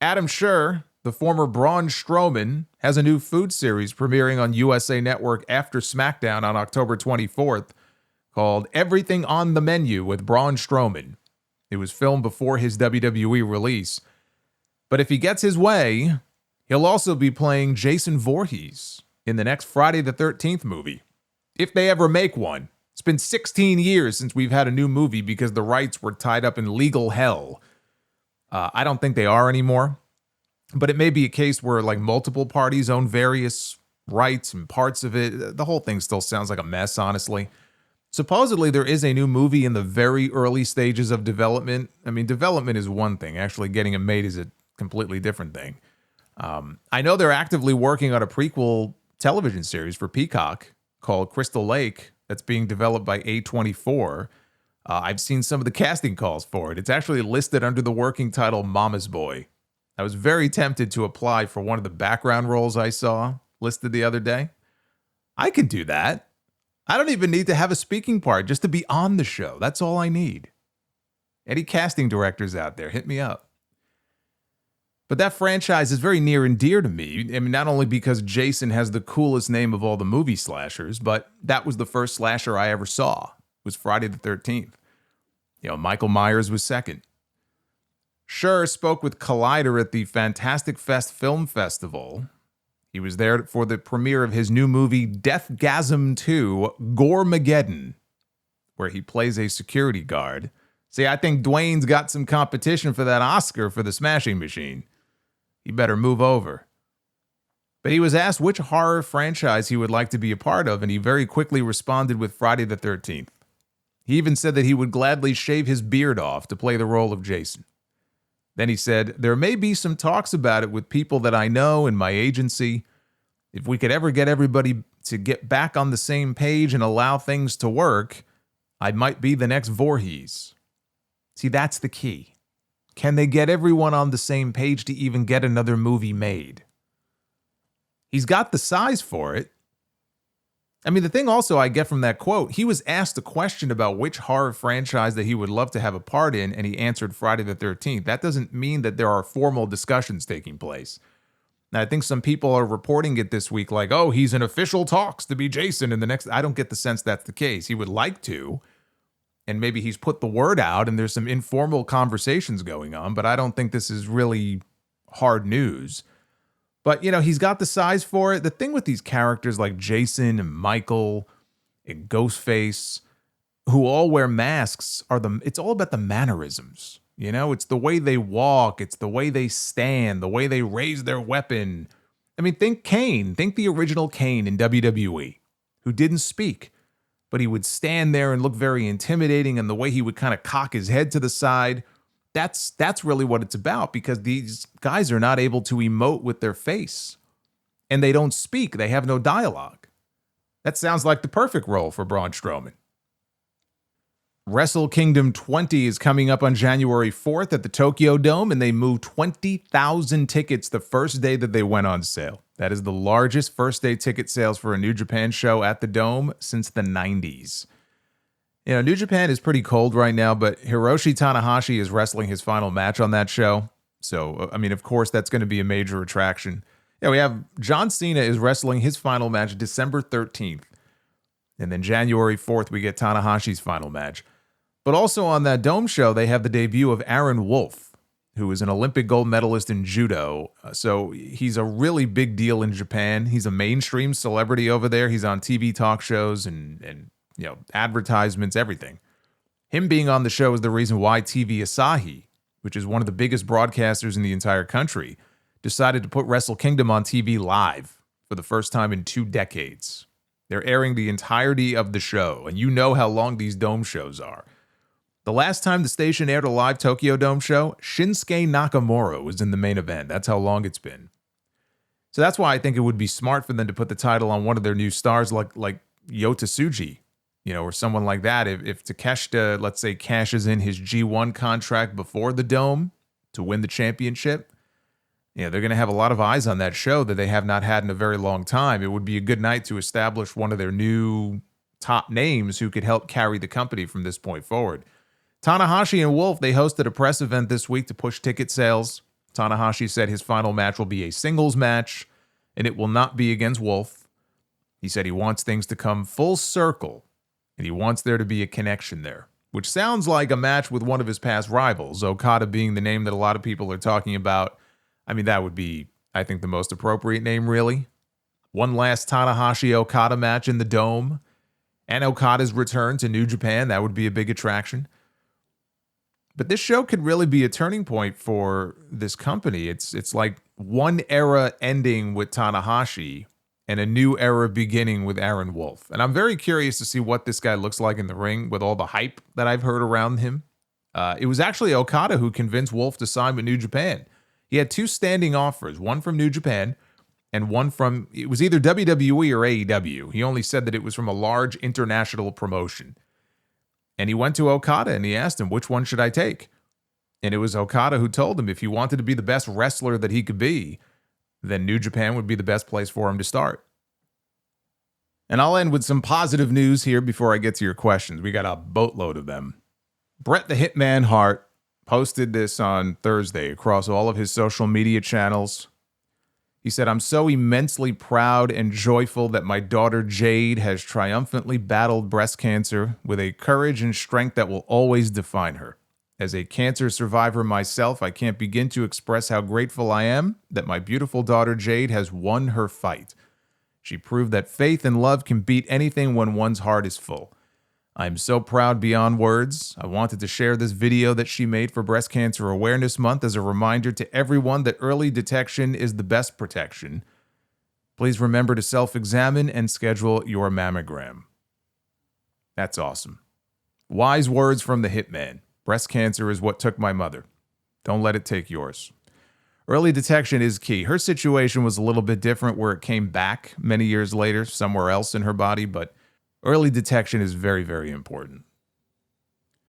Adam Scherr, the former Braun Strowman, has a new food series premiering on USA Network after SmackDown on October 24th called Everything on the Menu with Braun Strowman. It was filmed before his WWE release. But if he gets his way, he'll also be playing Jason Voorhies in the next Friday the 13th movie, if they ever make one. It's been 16 years since we've had a new movie because the rights were tied up in legal hell. I don't think they are anymore, but it may be a case where like multiple parties own various rights and parts of it. The whole thing still sounds like a mess, honestly. Supposedly, there is a new movie in the very early stages of development. I mean, development is one thing. Actually getting it made is a completely different thing. I know they're actively working on a prequel television series for Peacock called Crystal Lake that's being developed by A24. I've seen some of the casting calls for it. It's actually listed under the working title Mama's Boy. I was very tempted to apply for one of the background roles I saw listed the other day. I can do that. I don't even need to have a speaking part just to be on the show. That's all I need. Any casting directors out there, hit me up. But that franchise is very near and dear to me. I mean, not only because Jason has the coolest name of all the movie slashers, but that was the first slasher I ever saw. It was Friday the 13th. Michael Myers was second. Scherr spoke with Collider at the Fantastic Fest Film Festival. He was there for the premiere of his new movie, Deathgasm 2, Goremageddon, where he plays a security guard. See, I think Dwayne's got some competition for that Oscar for the Smashing Machine. He better move over. But he was asked which horror franchise he would like to be a part of, and he very quickly responded with Friday the 13th. He even said that he would gladly shave his beard off to play the role of Jason. Then he said, there may be some talks about it with people that I know in my agency. If we could ever get everybody to get back on the same page and allow things to work, I might be the next Voorhees. See, that's the key. Can they get everyone on the same page to even get another movie made? He's got the size for it. I mean, the thing also I get from that quote, he was asked a question about which horror franchise that he would love to have a part in, and he answered Friday the 13th. That doesn't mean that there are formal discussions taking place. Now, I think some people are reporting it this week like, oh, he's in official talks to be Jason in the next... I don't get the sense that's the case. He would like to, and maybe he's put the word out, and there's some informal conversations going on, but I don't think this is really hard news. But, he's got the size for it. The thing with these characters like Jason and Michael and Ghostface, who all wear masks, it's all about the mannerisms. It's the way they walk. It's the way they stand, the way they raise their weapon. I mean, think Kane. Think the original Kane in WWE, who didn't speak, but he would stand there and look very intimidating, and the way he would kind of cock his head to the side. That's really what it's about, because these guys are not able to emote with their face, and they don't speak. They have no dialogue. That sounds like the perfect role for Braun Strowman. Wrestle Kingdom 20 is coming up on January 4th at the Tokyo Dome, and they moved 20,000 tickets the first day that they went on sale. That is the largest first-day ticket sales for a New Japan show at the Dome since the 90s. New Japan is pretty cold right now, but Hiroshi Tanahashi is wrestling his final match on that show. So, I mean, of course, that's going to be a major attraction. We have John Cena is wrestling his final match December 13th. And then January 4th, we get Tanahashi's final match. But also on that Dome show, they have the debut of Aaron Wolf, who is an Olympic gold medalist in judo. So he's a really big deal in Japan. He's a mainstream celebrity over there. He's on TV talk shows and advertisements, everything. Him being on the show is the reason why TV Asahi, which is one of the biggest broadcasters in the entire country, decided to put Wrestle Kingdom on TV live for the first time in 2 decades. They're airing the entirety of the show, and you know how long these Dome shows are. The last time the station aired a live Tokyo Dome show, Shinsuke Nakamura was in the main event. That's how long it's been. So that's why I think it would be smart for them to put the title on one of their new stars like Yota Tsuji, or someone like that. If Takeshita, let's say, cashes in his G1 contract before the Dome to win the championship, they're going to have a lot of eyes on that show that they have not had in a very long time. It would be a good night to establish one of their new top names who could help carry the company from this point forward. Tanahashi and Wolf, they hosted a press event this week to push ticket sales. Tanahashi said his final match will be a singles match, and it will not be against Wolf. He said he wants things to come full circle, and he wants there to be a connection there, which sounds like a match with one of his past rivals, Okada being the name that a lot of people are talking about. I mean, that would be, I think, the most appropriate name, really. One last Tanahashi-Okada match in the Dome, and Okada's return to New Japan. That would be a big attraction. But this show could really be a turning point for this company. It's like one era ending with Tanahashi and a new era beginning with Aaron Wolf. And I'm very curious to see what this guy looks like in the ring with all the hype that I've heard around him. It was actually Okada who convinced Wolf to sign with New Japan. He had two standing offers, one from New Japan and one from, it was either WWE or AEW. He only said that it was from a large international promotion. And he went to Okada and he asked him, which one should I take? And it was Okada who told him if he wanted to be the best wrestler that he could be, then New Japan would be the best place for him to start. And I'll end with some positive news here before I get to your questions. We got a boatload of them. Bret the Hitman Hart posted this on Thursday across all of his social media channels. He said, "I'm so immensely proud and joyful that my daughter Jade has triumphantly battled breast cancer with a courage and strength that will always define her. As a cancer survivor myself, I can't begin to express how grateful I am that my beautiful daughter Jade has won her fight. She proved that faith and love can beat anything when one's heart is full. I'm so proud beyond words. I wanted to share this video that she made for Breast Cancer Awareness Month as a reminder to everyone that early detection is the best protection. Please remember to self-examine and schedule your mammogram." That's awesome. Wise words from the Hitman. Breast cancer is what took my mother. Don't let it take yours. Early detection is key. Her situation was a little bit different where it came back many years later somewhere else in her body, but early detection is very, very important.